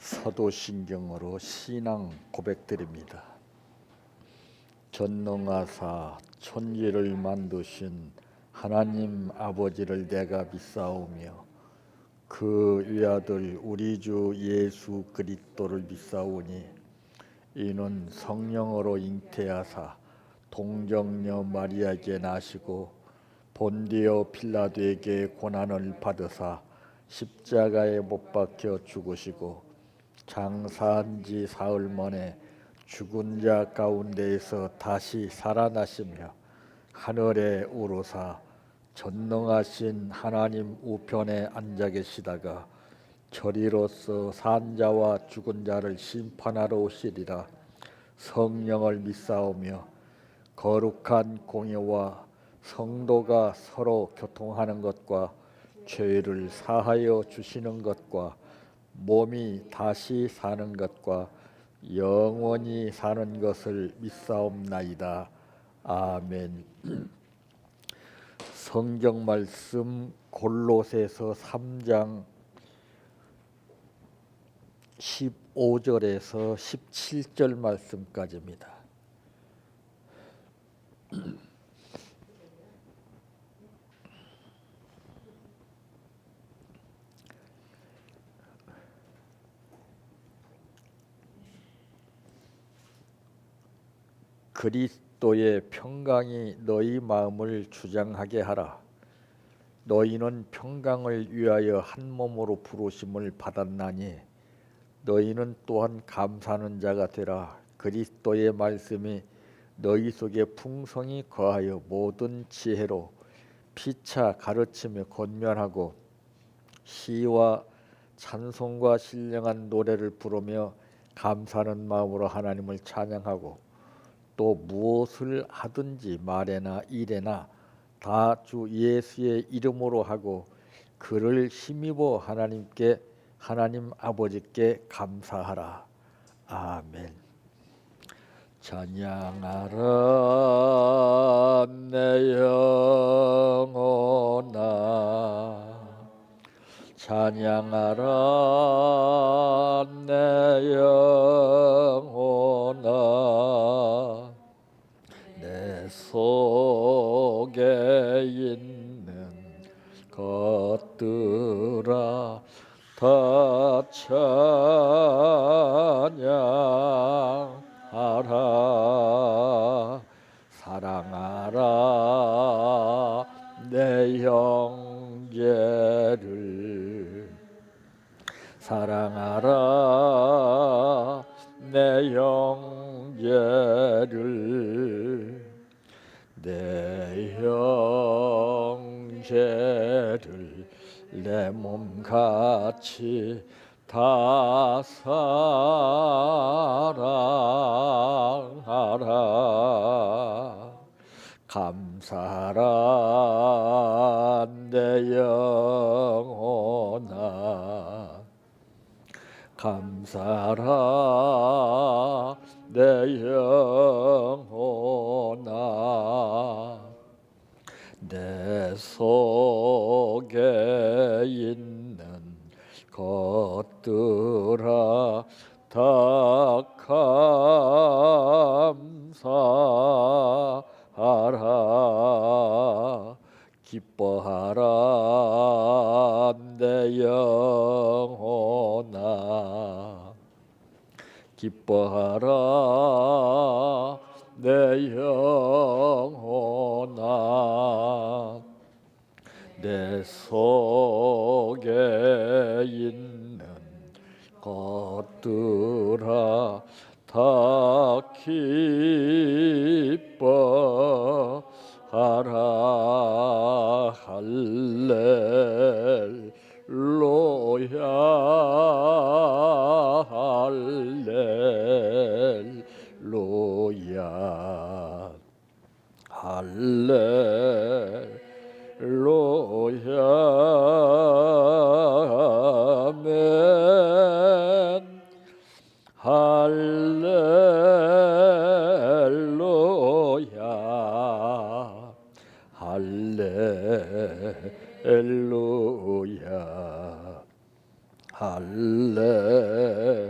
사도신경으로 신앙 고백드립니다. 전능하사 천지를 만드신 하나님 아버지를 내가 믿사오며 그 외아들 우리 주 예수 그리스도를 믿사오니 이는 성령으로 잉태하사 동정녀 마리아에게 나시고 본디오 빌라도에게 고난을 받으사 십자가에 못 박혀 죽으시고 장사한 지 사흘 만에 죽은 자 가운데에서 다시 살아나시며 하늘에 오르사 전능하신 하나님 우편에 앉아 계시다가 저리로서 산 자와 죽은 자를 심판하러 오시리라. 성령을 믿사오며 거룩한 공예와 성도가 서로 교통하는 것과 죄를 사하여 주시는 것과 몸이 다시 사는 것과 영원히 사는 것을 믿사옵나이다. 아멘. 성경 말씀 골로새서 3장 15절에서 17절 말씀까지입니다. 그리스도의 평강이 너희 마음을 주장하게 하라. 너희는 평강을 위하여 한 몸으로 부르심을 받았나니 너희는 또한 감사하는 자가 되라. 그리스도의 말씀이 너희 속에 풍성히 거하여 모든 지혜로 피차 가르치며 권면하고 시와 찬송과 신령한 노래를 부르며 감사하는 마음으로 하나님을 찬양하고 또 무엇을 하든지 말에나 일에나 다 주 예수의 이름으로 하고 그를 힘입어 하나님 아버지께 감사하라. 아멘. 찬양하라 내 영혼아, 찬양하라 내 영혼아, 내 속에 있는 것들아 다 찬양하라. 사랑하라 내 형제를, 사랑하라 내 형제를, 내 형제를 내 몸같이 다 사랑하라. 감사하라 내 영혼아, 감사하라 내 영혼아, 내 속에 있는 것들아 다 감사하라. 기뻐하라 내 영혼아, 기뻐하라 내 영혼아, 내 속에 있는 것들아 다 기뻐하라. 할렐루야, 할렐루야, 할렐루야. 아멘. 할렐루야, 할렐루야, 할렐루야.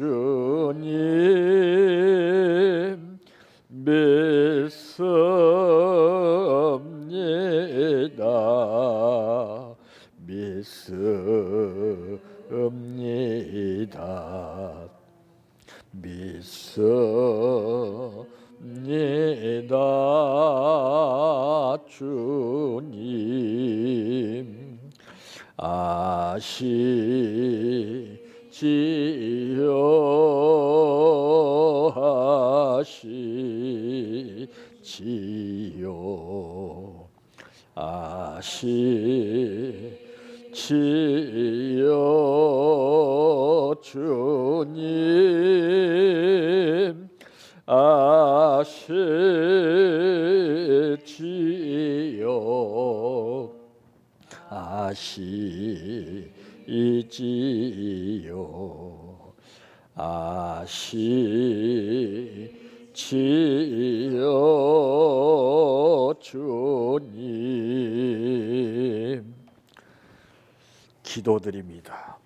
주님 믿습니다. 믿습니다. 믿습니다. 주님 아시지요 아시지요 주님 아시지요 아시지요 아시지요 주님 기도드립니다.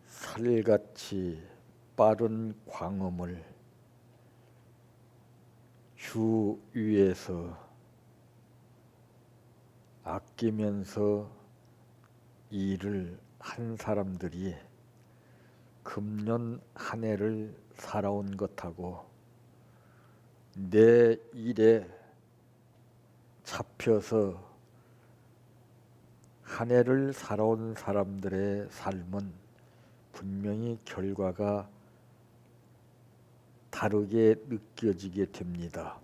살같이 빠른 광음을 주위에서 아끼면서 일을 한 사람들이 금년 한 해를 살아온 것하고 내 일에 잡혀서 한 해를 살아온 사람들의 삶은 분명히 결과가 다르게 느껴지게 됩니다.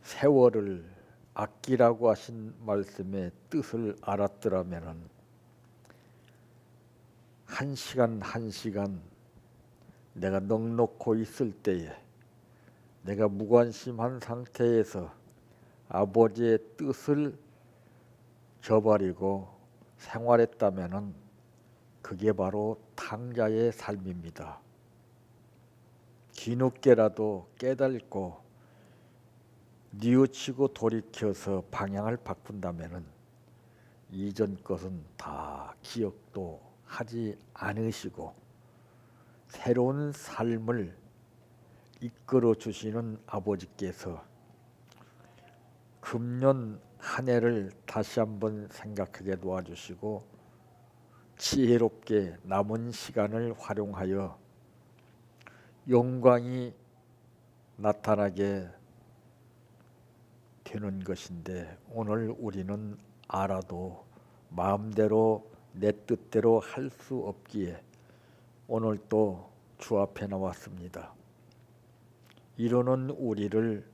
세월을 아끼라고 하신 말씀의 뜻을 알았더라면은 한 시간 한 시간 내가 넉넉고 있을 때에 내가 무관심한 상태에서 아버지의 뜻을 저버리고 생활했다면은 그게 바로 탕자의 삶입니다. 뒤늦게라도 깨닫고 뉘우치고 돌이켜서 방향을 바꾼다면은 이전 것은 다 기억도 하지 않으시고 새로운 삶을 이끌어 주시는 아버지께서 금년 한 해를 다시 한번 생각하게 도와주시고 지혜롭게 남은 시간을 활용하여 영광이 나타나게 되는 것인데 오늘 우리는 알아도 마음대로 내 뜻대로 할 수 없기에 오늘 또 주 앞에 나왔습니다. 이러는 우리를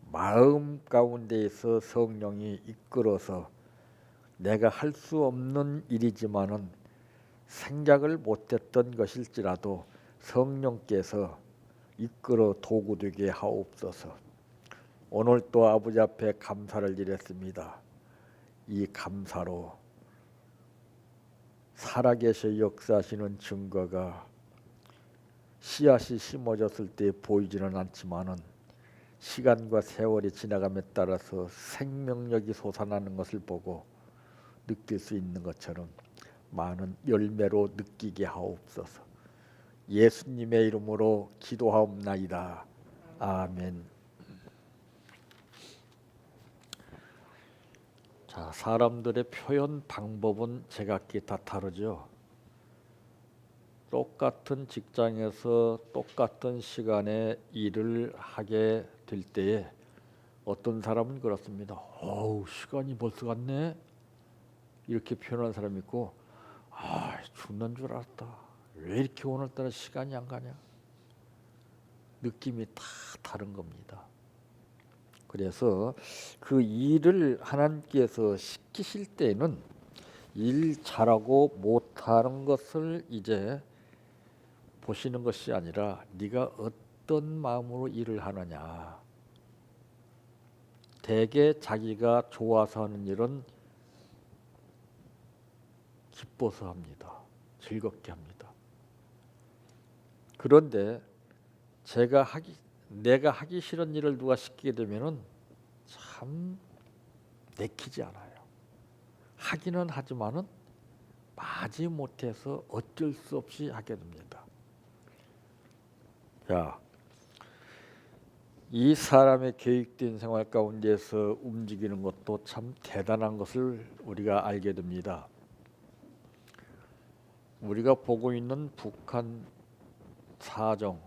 마음 가운데에서 성령이 이끌어서 내가 할 수 없는 일이지만은 생각을 못했던 것일지라도 성령께서 이끌어 도구되게 하옵소서. 오늘 또 아버지 앞에 감사를 드렸습니다. 이 감사로 살아계셔 역사하시는 증거가 씨앗이 심어졌을 때 보이지는 않지만은 시간과 세월이 지나감에 따라서 생명력이 솟아나는 것을 보고 느낄 수 있는 것처럼 많은 열매로 느끼게 하옵소서. 예수님의 이름으로 기도하옵나이다. 아멘. 자, 사람들의 표현 방법은 제각기 다 다르죠. 똑같은 직장에서 똑같은 시간에 일을 하게 될 때에 어떤 사람은 그렇습니다. 어우, 시간이 벌써 갔네. 이렇게 표현하는 사람이 있고, 아, 죽는 줄 알았다. 왜 이렇게 오늘따라 시간이 안 가냐. 느낌이 다 다른 겁니다. 그래서 그 일을 하나님께서 시키실 때는 일 잘하고 못하는 것을 이제 보시는 것이 아니라 네가 어떤 마음으로 일을 하느냐. 대개 자기가 좋아서 하는 일은 기뻐서 합니다. 즐겁게 합니다. 그런데 내가 하기 싫은 일을 누가 시키게 되면은 참 내키지 않아요. 하기는 하지만은 마지 못해서 어쩔 수 없이 하게 됩니다. 자, 이 사람의 계획된 생활 가운데서 움직이는 것도 참 대단한 것을 우리가 알게 됩니다. 우리가 보고 있는 북한 사정,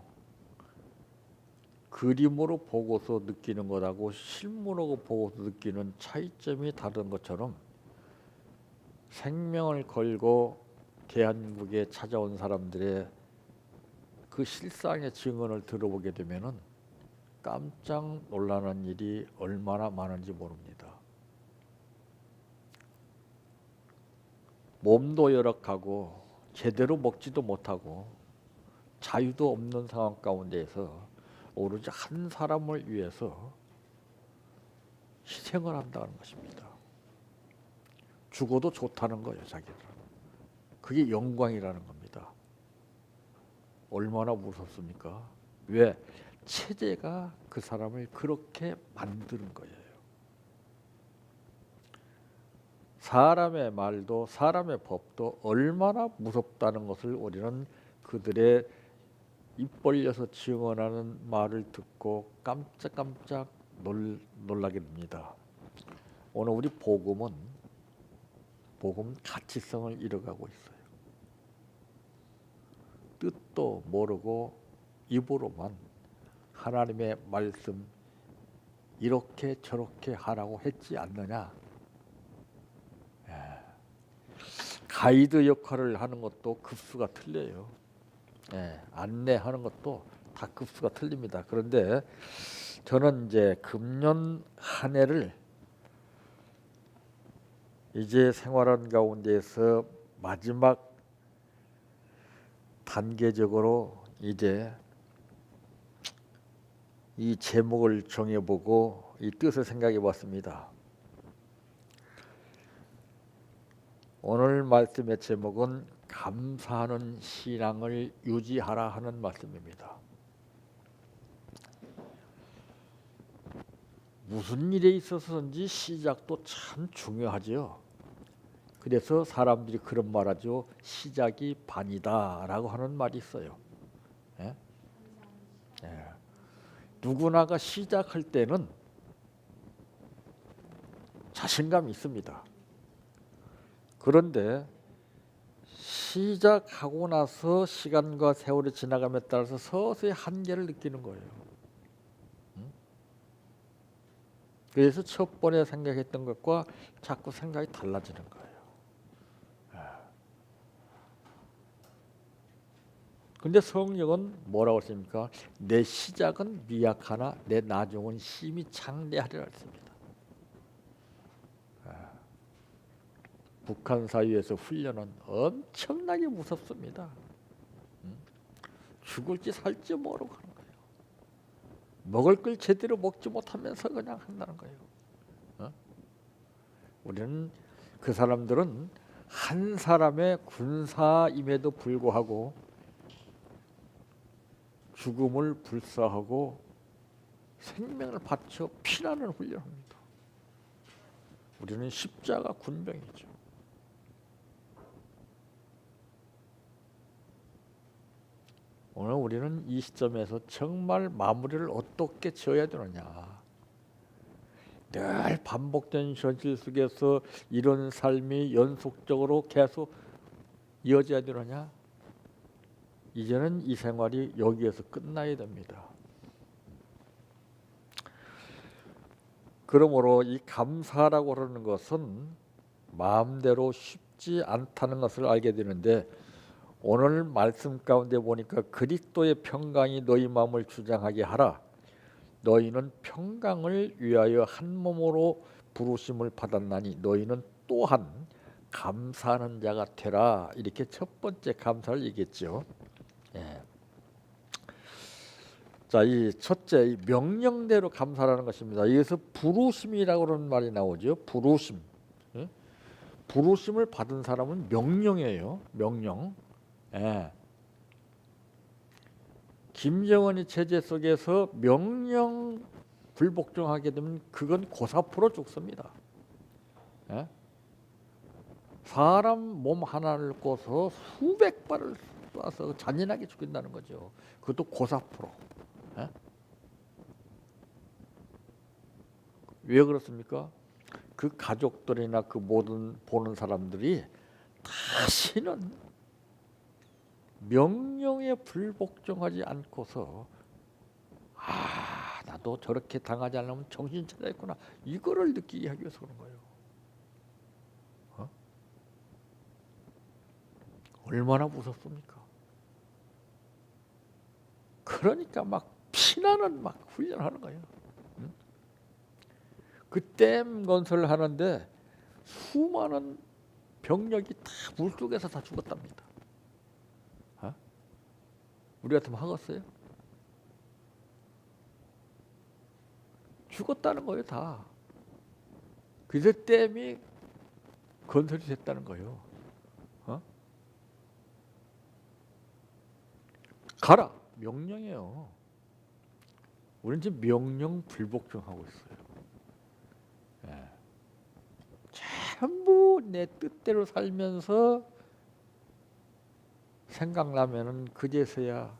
그림으로 보고서 느끼는 것하고 실물로 보고서 느끼는 차이점이 다른 것처럼 생명을 걸고 대한민국에 찾아온 사람들의 그 실상의 증언을 들어보게 되면은 깜짝 놀라는 일이 얼마나 많은지 모릅니다. 몸도 열악하고 제대로 먹지도 못하고 자유도 없는 상황 가운데에서 오로지 한 사람을 위해서 희생을 한다는 것입니다. 죽어도 좋다는 거예요, 자기들은. 그게 영광이라는 겁니다. 얼마나 무섭습니까? 왜? 체제가 그 사람을 그렇게 만드는 거예요. 사람의 말도 사람의 법도 얼마나 무섭다는 것을 우리는 그들의 입 벌려서 증언하는 말을 듣고 깜짝깜짝 놀라게 됩니다. 오늘 우리 복음 가치성을 잃어가고 있어요. 뜻도 모르고 입으로만 하나님의 말씀 이렇게 저렇게 하라고 했지 않느냐. 가이드 역할을 하는 것도 급수가 틀려요. 안내하는 것도 다 급수가 틀립니다. 그런데 저는 이제 금년 한 해를 이제 생활하는 가운데에서 마지막 단계적으로 이제 이 제목을 정해보고 이 뜻을 생각해 봤습니다. 오늘 말씀의 제목은 감사하는 신앙을 유지하라 하는 말씀입니다. 무슨 일에 있어서든지 시작도 참 중요하죠. 그래서 사람들이 그런 말하죠. 시작이 반이다 라고 하는 말이 있어요. 예? 예. 누구나가 시작할 때는 자신감이 있습니다. 그런데 시작하고 나서 시간과 세월이 지나감에 따라서 서서히 한계를 느끼는 거예요. 그래서 첫 번에 생각했던 것과 자꾸 생각이 달라지는 거예요. 근데 성령은 뭐라고 했습니까? 내 시작은 미약하나 내 나중은 심히 장대하리라 했습니다. 북한 사회에서 훈련은 엄청나게 무섭습니다. 죽을지 살지 모르고 하는 거예요. 먹을 걸 제대로 먹지 못하면서 그냥 한다는 거예요. 우리는 그 사람들은 한 사람의 군사임에도 불구하고 죽음을 불사하고 생명을 바쳐 피나는 훈련합니다. 우리는 십자가 군병이죠. 오늘 우리는 이 시점에서 정말 마무리를 어떻게 지어야 되느냐. 늘 반복된 현실 속에서 이런 삶이 연속적으로 계속 이어져야 되느냐. 이제는 이 생활이 여기에서 끝나야 됩니다. 그러므로 이 감사라고 하는 것은 마음대로 쉽지 않다는 것을 알게 되는데 오늘 말씀 가운데 보니까 그리스도의 평강이 너희 마음을 주장하게 하라. 너희는 평강을 위하여 한 몸으로 부르심을 받았나니 너희는 또한 감사하는 자가 되라. 이렇게 첫 번째 감사를 얘기했죠. 예. 자, 이 첫째 이 명령대로 감사라는 것입니다. 여기서 부르심이라고 하는 말이 나오죠. 부르심. 예? 부르심을 받은 사람은 명령이에요. 명령. 예. 김정은이 체제 속에서 명령 불복종하게 되면 그건 고사포로 죽습니다. 예? 사람 몸 하나를 꽂아서 수백 발을 쏴서 잔인하게 죽인다는 거죠. 그것도 고사포로. 예? 왜 그렇습니까? 그 가족들이나 그 모든 보는 사람들이 다시는 명령에 불복종하지 않고서 나도 저렇게 당하지 않으면 정신 차려야겠구나, 이거를 느끼게 하기 위해서 그런 거예요. 얼마나 무섭습니까? 그러니까 막 피나는 막 훈련하는 거예요. 그 댐 건설하는데 수많은 병력이 다 물속에서 다 죽었답니다. 우리 같으면 하겠어요? 죽었다는 거예요, 다. 그래서 댐이 건설이 됐다는 거예요. 가라, 명령이에요. 우리는 지금 명령 불복종하고 있어요. 예. 전부 내 뜻대로 살면서 생각나면은 그제서야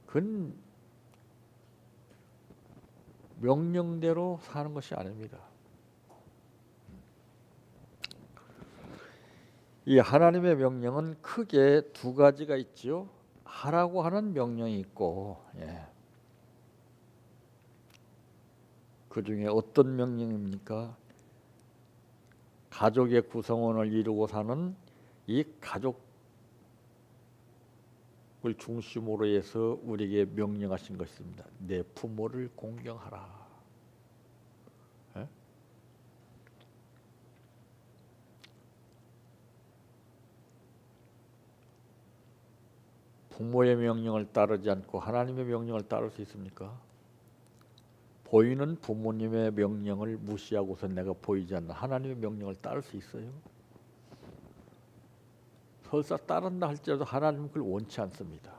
그건 명령대로 사는 것이 아닙니다. 이 하나님의 명령은 크게 두 가지가 있지요. 하라고 하는 명령이 있고, 그 중에 어떤 명령입니까? 가족의 구성원을 이루고 사는 이 가족을 중심으로 해서 우리에게 명령하신 것입니다. 내 부모를 공경하라. 부모의 명령을 따르지 않고 하나님의 명령을 따를 수 있습니까? 보이는 부모님의 명령을 무시하고서 내가 보이지 않는 하나님의 명령을 따를 수 있어요? 설사 따른다 할지라도 하나님은 그걸 원치 않습니다.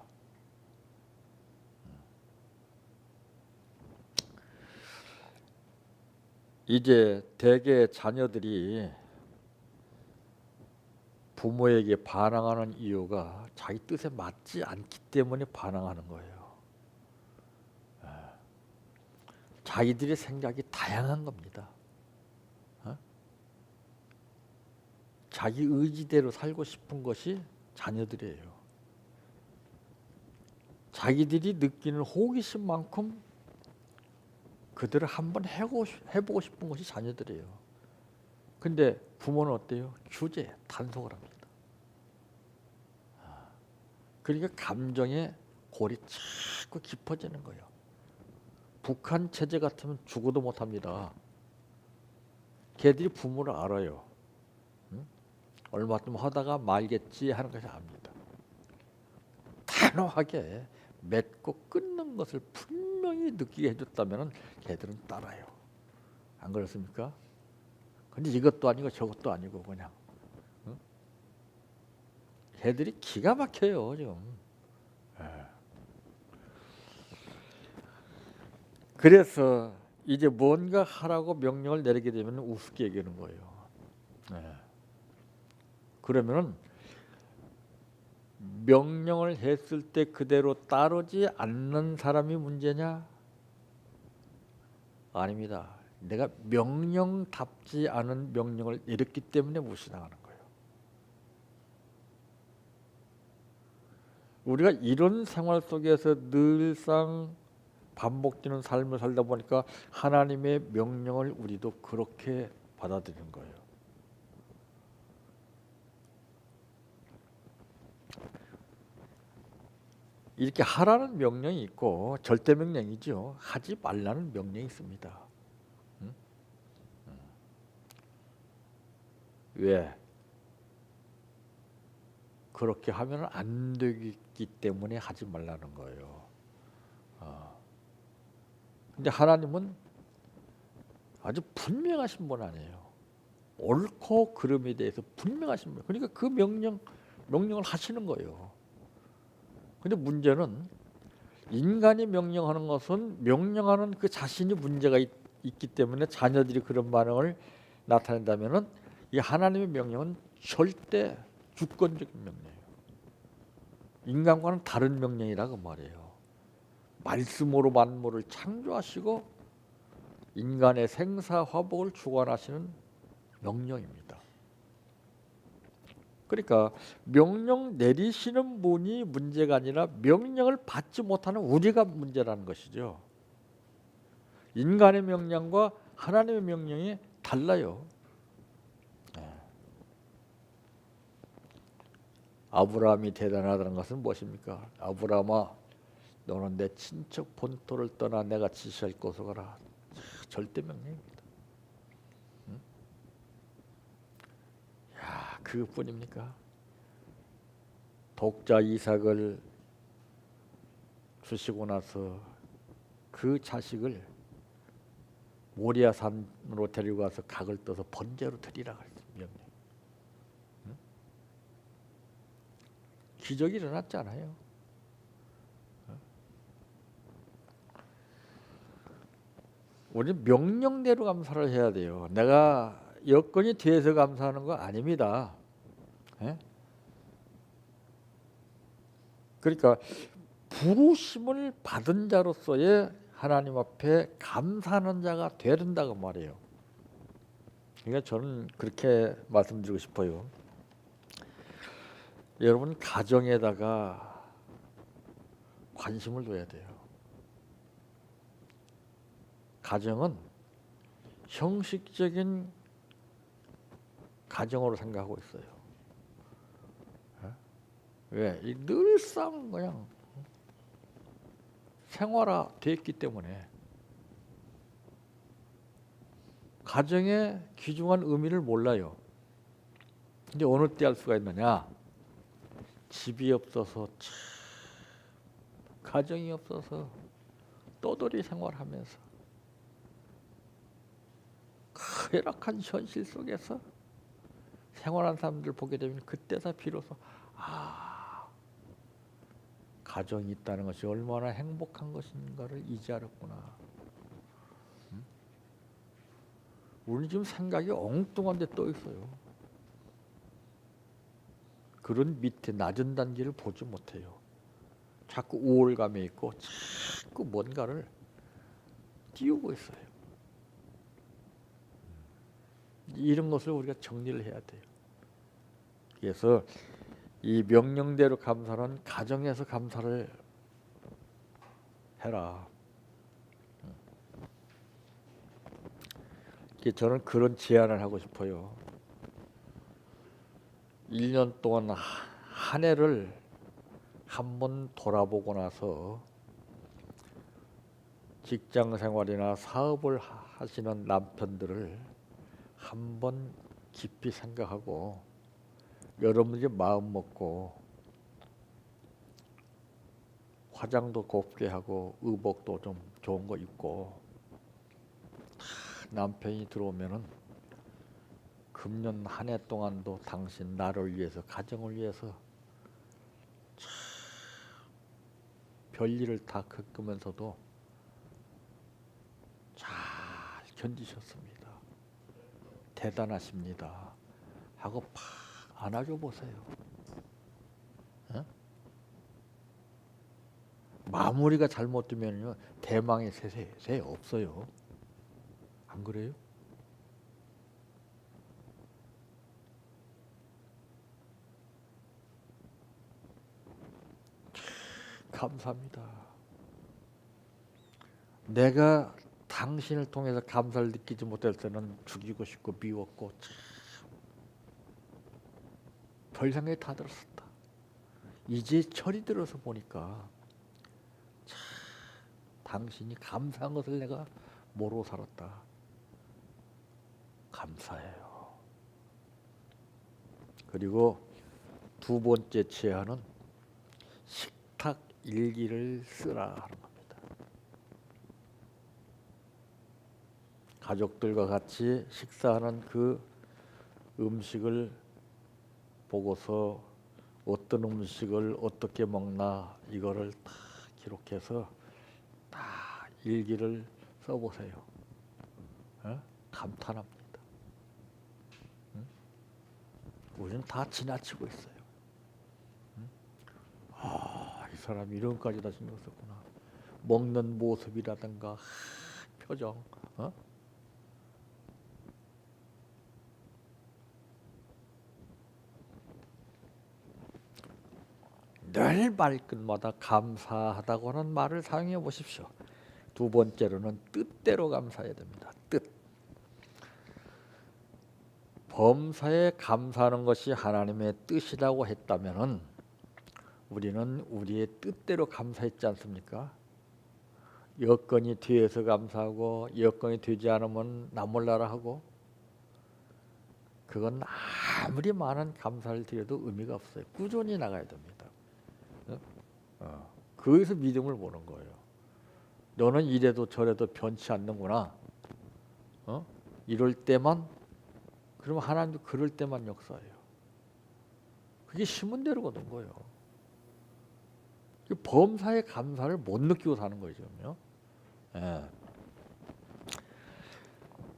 이제 대개 자녀들이 부모에게 반항하는 이유가 자기 뜻에 맞지 않기 때문에 반항하는 거예요. 자기들의 생각이 다양한 겁니다. 자기 의지대로 살고 싶은 것이 자녀들이에요. 자기들이 느끼는 호기심만큼 그들을 한번 해보고 싶은 것이 자녀들이에요. 근데 부모는 어때요? 규제, 단속을 합니다. 그러니까 감정의 골이 자꾸 깊어지는 거예요. 북한 체제 같으면 죽어도 못합니다. 걔들이 부모를 알아요. 얼마 좀 하다가 말겠지 하는 것을 압니다. 단호하게 맺고 끊는 것을 분명히 느끼게 해줬다면 걔들은 따라요. 안 그렇습니까? 근데 이것도 아니고 저것도 아니고 그냥 걔들이 기가 막혀요 지금. 그래서 이제 뭔가 하라고 명령을 내리게 되면 우습게 얘기하는 거예요. 그러면은 명령을 했을 때 그대로 따르지 않는 사람이 문제냐? 아닙니다. 내가 명령답지 않은 명령을 내렸기 때문에 무시당하는 거예요. 우리가 이런 생활 속에서 늘상 반복되는 삶을 살다 보니까 하나님의 명령을 우리도 그렇게 받아들이는 거예요. 이렇게 하라는 명령이 있고 절대 명령이죠. 하지 말라는 명령이 있습니다. 왜? 그렇게 하면 안 되기 때문에 하지 말라는 거예요. 근데 하나님은 아주 분명하신 분 아니에요. 옳고 그름에 대해서 분명하신 분. 그러니까 그 명령을 하시는 거예요. 근데 문제는 인간이 명령하는 것은 명령하는 그 자신이 문제가 있기 때문에 자녀들이 그런 반응을 나타낸다면은 이 하나님의 명령은 절대 주권적인 명령이에요. 인간과는 다른 명령이라고 말해요. 말씀으로 만물을 창조하시고 인간의 생사화복을 주관하시는 명령입니다. 그러니까 명령 내리시는 분이 문제가 아니라 명령을 받지 못하는 우리가 문제라는 것이죠. 인간의 명령과 하나님의 명령이 달라요. 아브라함이 대단하다는 것은 무엇입니까? 아브라함아, 너는 내 친척 본토를 떠나 내가 지시할 곳으로 가라. 절대 명령입니다. 야, 그것뿐입니까? 독자 이삭을 주시고 나서 그 자식을 모리아 산으로 데리고 가서 각을 떠서 번제로 드리라고 했어요. 명령. 기적이 일어났잖아요. 우리 명령대로 감사를 해야 돼요. 내가 여건이 돼서 감사하는 거 아닙니다. 예? 그러니까 부르심을 받은 자로서의 하나님 앞에 감사하는 자가 되야 된다고 말해요. 그러니까 저는 그렇게 말씀드리고 싶어요. 여러분 가정에다가 관심을 둬야 돼요. 가정은 형식적인 가정으로 생각하고 있어요. 왜? 늘상 그냥 생활화됐기 때문에 가정의 귀중한 의미를 몰라요. 근데 어느 때 알 수가 있느냐? 집이 없어서, 가정이 없어서 떠돌이 생활하면서 쾌락한 현실 속에서 생활한 사람들 보게 되면 그때서 비로소 가정이 있다는 것이 얼마나 행복한 것인가를 이제 알았구나. 우리는 지금 생각이 엉뚱한 데 떠 있어요. 그런 밑에 낮은 단계를 보지 못해요. 자꾸 우월감에 있고 자꾸 뭔가를 띄우고 있어요. 이런 것을 우리가 정리를 해야 돼요. 그래서 이 명령대로 감사는 가정에서 감사를 해라. 저는 그런 제안을 하고 싶어요. 1년 동안 한 해를 한번 돌아보고 나서 직장 생활이나 사업을 하시는 남편들을 한번 깊이 생각하고 여러분들이 마음 먹고 화장도 곱게 하고 의복도 좀 좋은 거 입고 남편이 들어오면은 금년 한 해 동안도 당신 나를 위해서 가정을 위해서 참 별일을 다 겪으면서도 잘 견디셨습니다. 대단하십니다. 하고 팍 안아줘 보세요. 어? 마무리가 잘못되면요 대망의 새 없어요. 안 그래요? 감사합니다. 내가 당신을 통해서 감사를 느끼지 못할 때는 죽이고 싶고 미웠고 별 생각이 다 들었었다. 이제 철이 들어서 보니까 참 당신이 감사한 것을 내가 모르고 살았다. 감사해요. 그리고 두 번째 제안은 식탁 일기를 쓰라 하는 겁니다. 가족들과 같이 식사하는 그 음식을 보고서 어떤 음식을 어떻게 먹나 이거를 다 기록해서 다 일기를 써보세요. 감탄합니다. 우리는 다 지나치고 있어요. 이 사람이 이런 것까지 다 신경 썼구나. 먹는 모습이라든가 표정, 늘 말끝마다 감사하다고 하는 말을 사용해 보십시오. 두 번째로는 뜻대로 감사해야 됩니다. 뜻. 범사에 감사하는 것이 하나님의 뜻이라고 했다면은 우리는 우리의 뜻대로 감사했지 않습니까? 여건이 돼서 감사하고 여건이 되지 않으면 나 몰라라 하고, 그건 아무리 많은 감사를 드려도 의미가 없어요. 꾸준히 나가야 됩니다. 거기서 믿음을 보는 거예요. 너는 이래도 저래도 변치 않는구나. 이럴 때만, 그러면 하나님도 그럴 때만 역사해요. 그게 심은 대로 거둔 거예요. 범사의 감사를 못 느끼고 사는 거죠.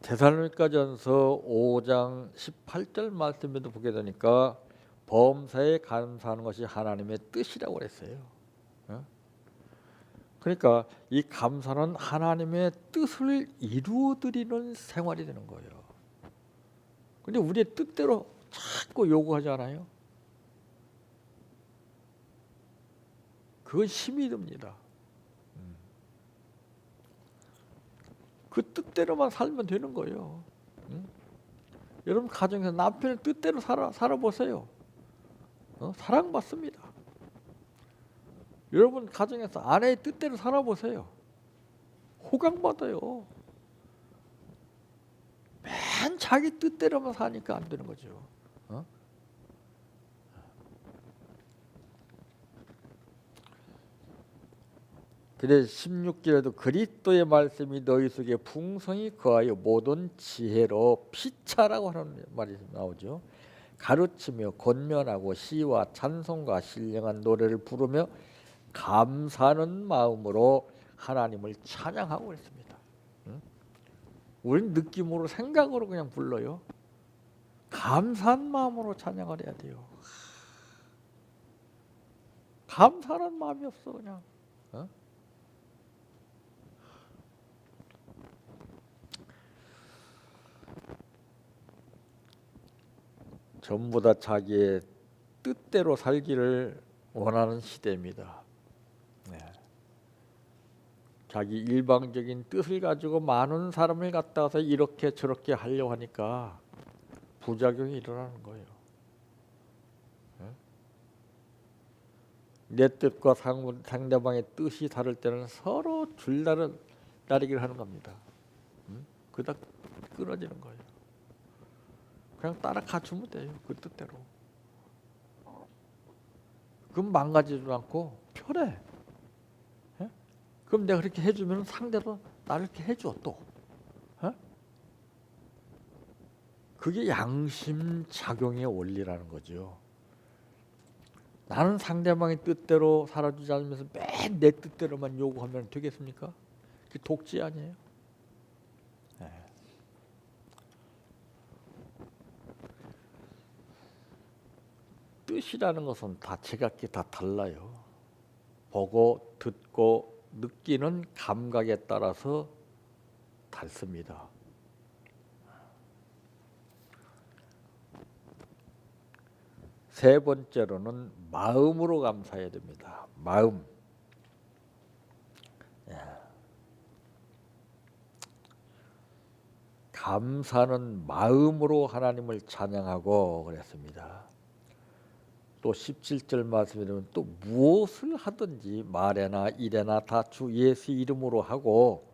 데살로니가전서 5장 18절 말씀에도 보게 되니까 범사에 감사하는 것이 하나님의 뜻이라고 그랬어요. 그러니까 이 감사는 하나님의 뜻을 이루어드리는 생활이 되는 거예요. 근데 우리의 뜻대로 자꾸 요구하지 않아요? 그건 힘이 듭니다. 그 뜻대로만 살면 되는 거예요. 여러분 가정에서 남편의 뜻대로 살아보세요. 사랑받습니다. 여러분 가정에서 아내의 뜻대로 살아보세요. 호강받아요. 맨 자기 뜻대로만 사니까 안 되는 거죠. 그래 16절에도 그리스도의 말씀이 너희 속에 풍성히 거하여 모든 지혜로 피차라고 하는 말이 나오죠. 가르치며 권면하고 시와 찬송과 신령한 노래를 부르며 감사하는 마음으로 하나님을 찬양하고 있습니다. 우리는 느낌으로 생각으로 그냥 불러요. 감사한 마음으로 찬양을 해야 돼요. 감사하는 마음이 없어 그냥. 전부 다 자기의 뜻대로 살기를 원하는 시대입니다. 자기 일방적인 뜻을 가지고 많은 사람을 갖다서 이렇게 저렇게 하려고 하니까 부작용이 일어나는 거예요. 내 뜻과 상대방의 뜻이 다를 때는 서로 줄다리기를 하는 겁니다. 그러다 끊어지는 거예요. 그냥 따라가 주면 돼요. 그 뜻대로. 그럼 망가지지도 않고 편해. 그럼 내가 그렇게 해주면 상대도 나를 이렇게 해줘 또. 그게 양심작용의 원리라는 거죠. 나는 상대방의 뜻대로 살아주지 않으면서 맨 내 뜻대로만 요구하면 되겠습니까? 그게 독재 아니에요? 뜻이라는 것은 다 제각기 다 달라요. 보고 듣고 느끼는 감각에 따라서 다릅니다. 세 번째로는 마음으로 감사해야 됩니다. 마음. 감사는 마음으로 하나님을 찬양하고 그랬습니다. 또 17절 말씀에 보면 또 무엇을 하든지 말에나 일에나 다 주 예수 이름으로 하고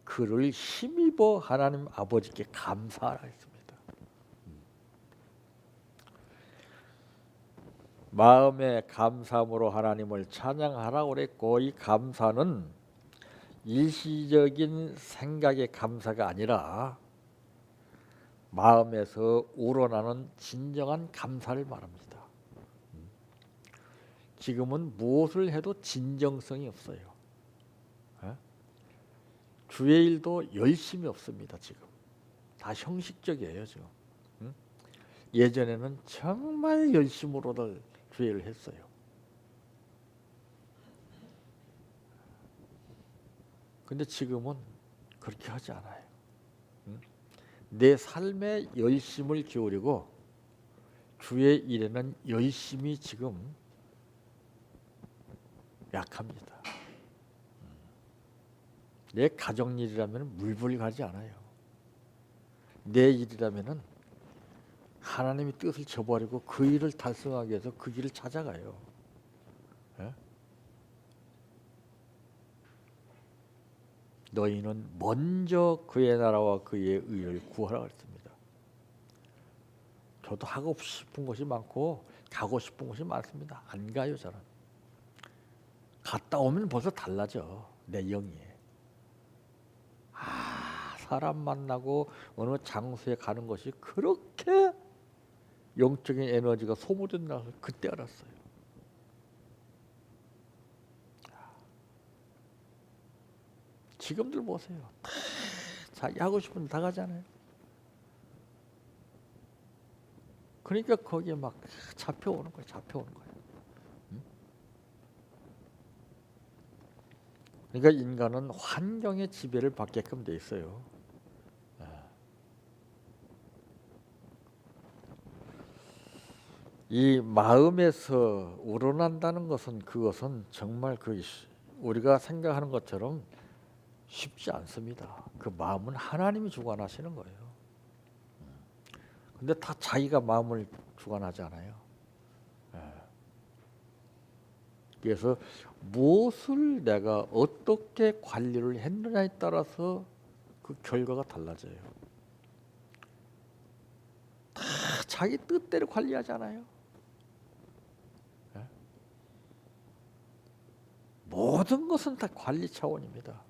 그를 힘입어 하나님 아버지께 감사하라 했습니다. 마음의 감사함으로 하나님을 찬양하라고 그랬고, 이 감사는 일시적인 생각의 감사가 아니라 마음에서 우러나는 진정한 감사를 말합니다. 지금은 무엇을 해도 진정성이 없어요. 예? 주의 일도 열심히 없습니다. 지금 다 형식적이에요. 지금 예전에는 정말 열심으로들 주의 일을 했어요. 근데 지금은 그렇게 하지 않아요. 내 삶에 열심을 기울이고 주의 일에는 열심히 지금 약합니다. 내 가정 일이라면 물불 가지 않아요. 내 일이라면은 하나님의 뜻을 저버리고 그 일을 달성하기 위해서 그 길을 찾아가요. 예? 너희는 먼저 그의 나라와 그의 의를 구하라 그랬습니다. 저도 하고 싶은 것이 많고 가고 싶은 것이 많습니다. 안 가요 저는. 갔다 오면 벌써 달라져 내 영이. 사람 만나고 어느 장소에 가는 것이 그렇게 영적인 에너지가 소모된다고 그때 알았어요. 지금들 보세요. 다 자기 하고 싶은 데 다 가잖아요. 그러니까 거기에 막 잡혀오는 거예요. 잡혀오는 거예요. 그러니까 인간은 환경의 지배를 받게끔 돼 있어요. 이 마음에서 우러난다는 것은 그것은 정말 우리가 생각하는 것처럼 쉽지 않습니다. 그 마음은 하나님이 주관하시는 거예요. 근데 다 자기가 마음을 주관하지 않아요. 그래서 무엇을 내가 어떻게 관리를 했느냐에 따라서 그 결과가 달라져요. 다 자기 뜻대로 관리하잖아요. 모든 것은 다 관리 차원입니다.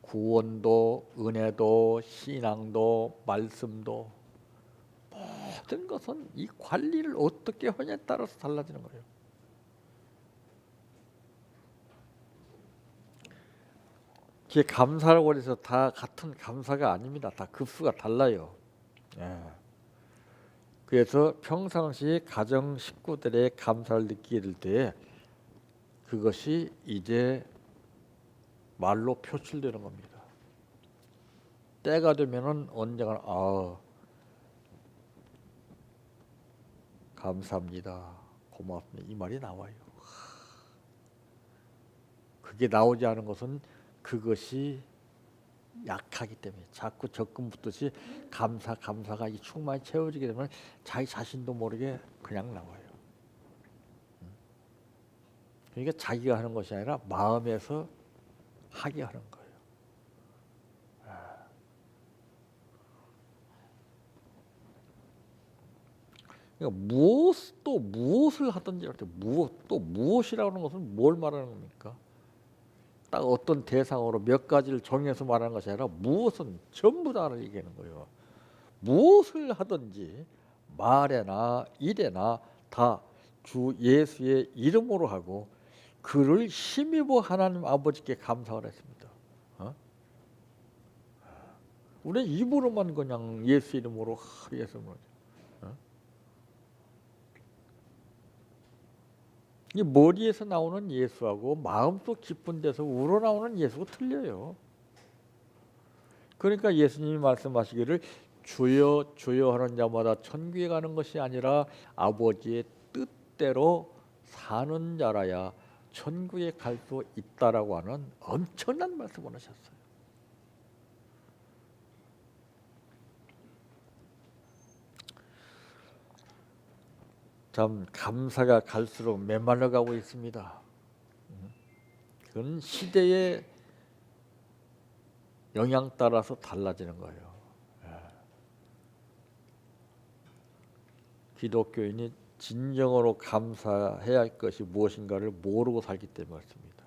구원도, 은혜도, 신앙도, 말씀도 모든 것은 이 관리를 어떻게 하냐에 따라서 달라지는 거예요. 이게 감사라고 해서 다 같은 감사가 아닙니다. 다 급수가 달라요. 그래서 평상시 가정 식구들의 감사를 느끼게 될 때 그것이 이제 말로 표출되는 겁니다. 때가 되면은 언젠가 감사합니다, 고맙습니다 이 말이 나와요. 그게 나오지 않은 것은 그것이 약하기 때문에 자꾸 적금 붙듯이 감사가 이 충만히 채워지게 되면 자기 자신도 모르게 그냥 나와요. 그러니까 자기가 하는 것이 아니라 마음에서 하게 하는 거예요. 그러니까 무엇을 하든지 할 때 무엇이라고 하는 것은 뭘 말하는 겁니까? 딱 어떤 대상으로 몇 가지를 정해서 말하는 것이 아니라 무엇은 전부 다를 얘기하는 거예요. 무엇을 하든지 말에나 일에나 다 주 예수의 이름으로 하고 그를 힘입어 하나님 아버지께 감사를 했습니다. 우리는 입으로만 그냥 예수 이름으로 예수 이름으로. 이 머리에서 나오는 예수하고 마음속 깊은 데서 우러나오는 예수가 틀려요. 그러니까 예수님이 말씀하시기를 주여 주여 하는 자마다 천국에 가는 것이 아니라 아버지의 뜻대로 사는 자라야 천국에 갈 수 있다라고 하는 엄청난 말씀을 하셨어요. 참 감사가 갈수록 메말라 가고 있습니다. 그건 시대의 영향 따라서 달라지는 거예요. 기독교인이 진정으로 감사해야 할 것이 무엇인가를 모르고 살기 때문에 그렇습니다.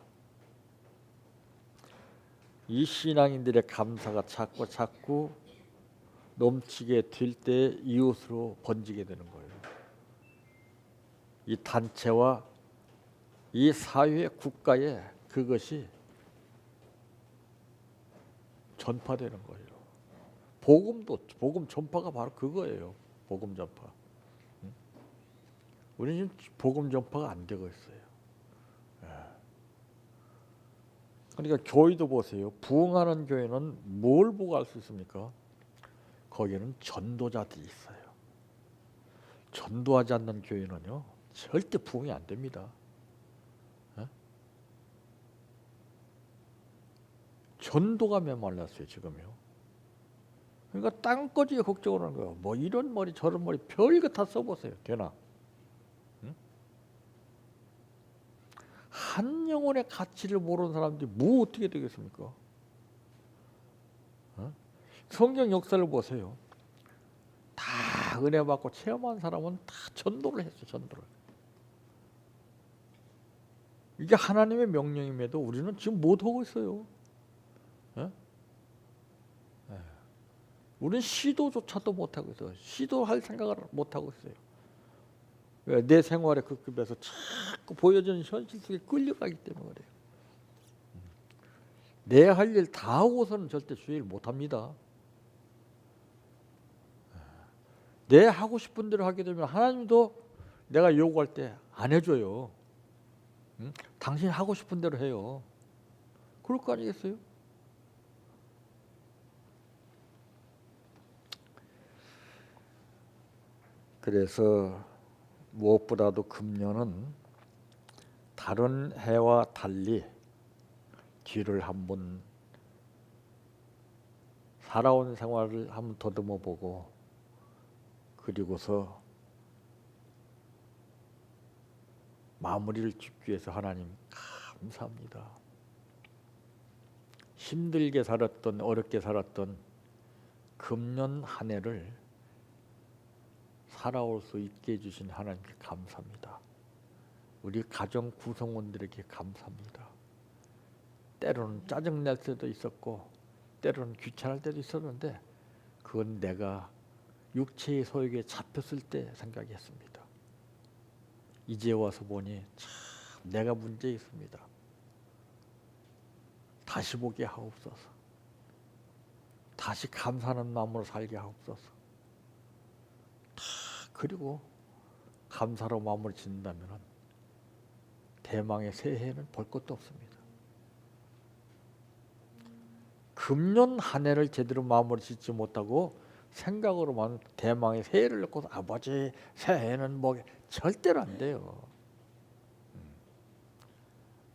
이 신앙인들의 감사가 자꾸 넘치게 될 때 이웃으로 번지게 되는 거예요. 이 단체와 이 사회 국가에 그것이 전파되는 거예요. 복음 전파가 바로 그거예요. 복음 전파. 우리는 복음 전파가 안 되고 있어요. 그러니까 교회도 보세요. 부흥하는 교회는 뭘 보고 알 수 있습니까? 거기는 전도자들이 있어요. 전도하지 않는 교회는요 절대 부흥이 안 됩니다. 전도가 메말랐어요 지금요. 그러니까 땅거지에 걱정을 하는 거예요. 뭐 이런 머리 저런 머리 별거 다 써보세요. 되나? 한 영혼의 가치를 모르는 사람들이 뭐 어떻게 되겠습니까? 성경 역사를 보세요. 다 은혜 받고 체험한 사람은 다 전도를 했어요. 전도를. 이게 하나님의 명령임에도 우리는 지금 못하고 있어요. 우리는 시도조차도 못하고 있어요. 시도할 생각을 못하고 있어요. 왜? 내 생활의 그 급에서 자꾸 보여주는 현실 속에 끌려가기 때문에 그래요. 내 할 일 다 하고서는 절대 주일 못합니다. 내 하고 싶은 대로 하게 되면 하나님도 내가 요구할 때 안 해줘요. 당신 하고 싶은 대로 해요. 그럴 거 아니겠어요? 그래서 무엇보다도 금년은 다른 해와 달리 뒤를 한번 살아온 생활을 한번 더듬어 보고 그리고서 마무리를 짓기 위해서 하나님 감사합니다. 힘들게 살았던 어렵게 살았던 금년 한 해를 살아올 수 있게 해주신 하나님께 감사합니다. 우리 가정 구성원들에게 감사합니다. 때로는 짜증날 때도 있었고 때로는 귀찮을 때도 있었는데 그건 내가 육체의 소욕에 잡혔을 때 생각했습니다. 이제 와서 보니 참 내가 문제 있습니다. 다시 보게 하옵소서. 다시 감사하는 마음으로 살게 하옵소서. 그리고 감사로 마음을 짓는다면 대망의 새해는 볼 것도 없습니다. 금년 한 해를 제대로 마음으로 짓지 못하고 생각으로만 대망의 새해를 놓고서 아버지 새해는 뭐 절대로 안 돼요.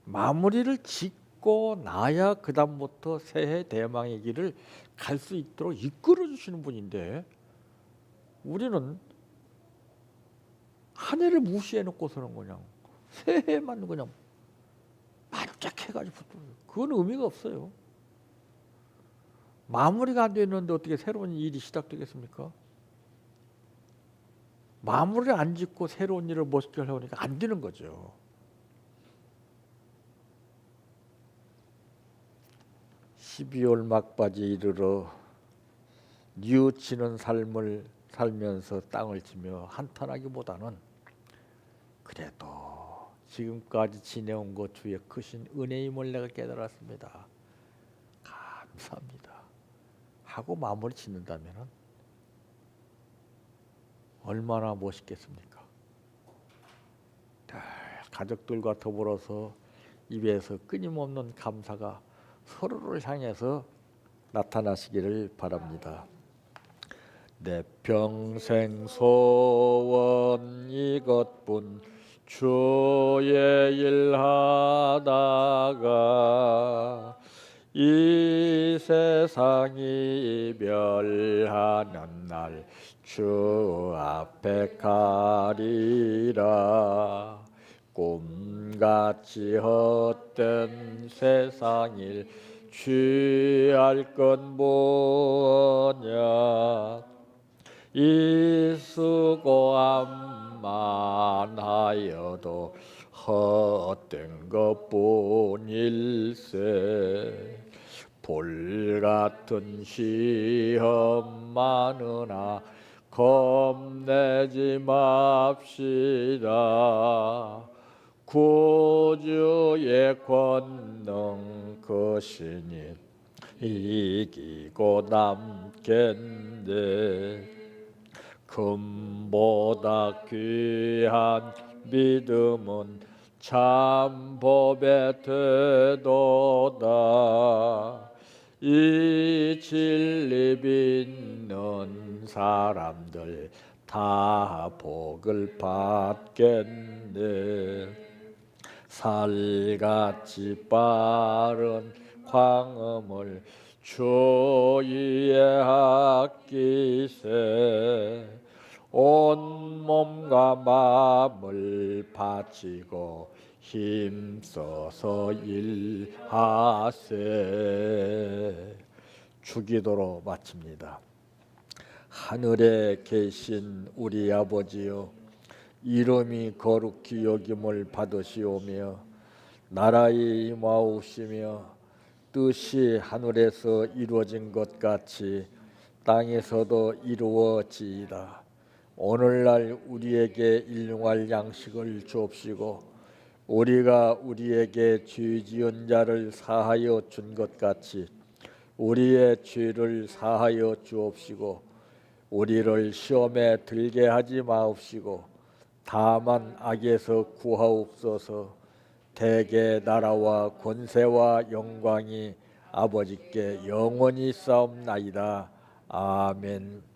마무리를 짓고 나야 그 다음부터 새해 대망의 길을 갈 수 있도록 이끌어 주시는 분인데 우리는 한 해를 무시해 놓고서는 그냥 새해만 그냥 만족해가지고 그건 의미가 없어요. 마무리가 안 되는데 어떻게 새로운 일이 시작되겠습니까? 마무리를 안 짓고 새로운 일을 멋있게 하려고 하니까 안 되는 거죠. 12월 막바지에 이르러 뉘우치는 삶을 살면서 땅을 치며 한탄하기보다는 그래도 지금까지 지내온 것 주의 크신 은혜임을 내가 깨달았습니다. 감사합니다. 하고 마무리 짓는다면 얼마나 멋있겠습니까? 가족들과 더불어서 입에서 끊임없는 감사가 서로를 향해서 나타나시기를 바랍니다. 내 평생 소원 이것뿐 주의 일 하다가 이 세상이 이별하는 날 주 앞에 가리라. 꿈같이 헛된 세상일 취할 건 뭐냐. 이 수고함만 하여도 헛된 것뿐일세. 불같은 시험 많으나 겁내지 맙시다. 구주의 권능 그 신이 이기고 남겠네. 금보다 귀한 믿음은 참 법에 되도다. 이 진리 믿는 사람들 다 복을 받겠네. 살같이 빠른 광음을 주위에 아끼세. 온 몸과 마음을 바치고 힘써서 일하세. 주기도로 마칩니다. 하늘에 계신 우리 아버지여, 이름이 거룩히 여김을 받으시오며 나라의 임하옵시며 뜻이 하늘에서 이루어진 것 같이 땅에서도 이루어지이다. 오늘날 우리에게 일용할 양식을 주옵시고 우리가 우리에게 죄 지은 자를 사하여 준 것 같이 우리의 죄를 사하여 주옵시고 우리를 시험에 들게 하지 마옵시고 다만 악에서 구하옵소서. 대개 나라와 권세와 영광이 아버지께 영원히 싸움나이다. 아멘.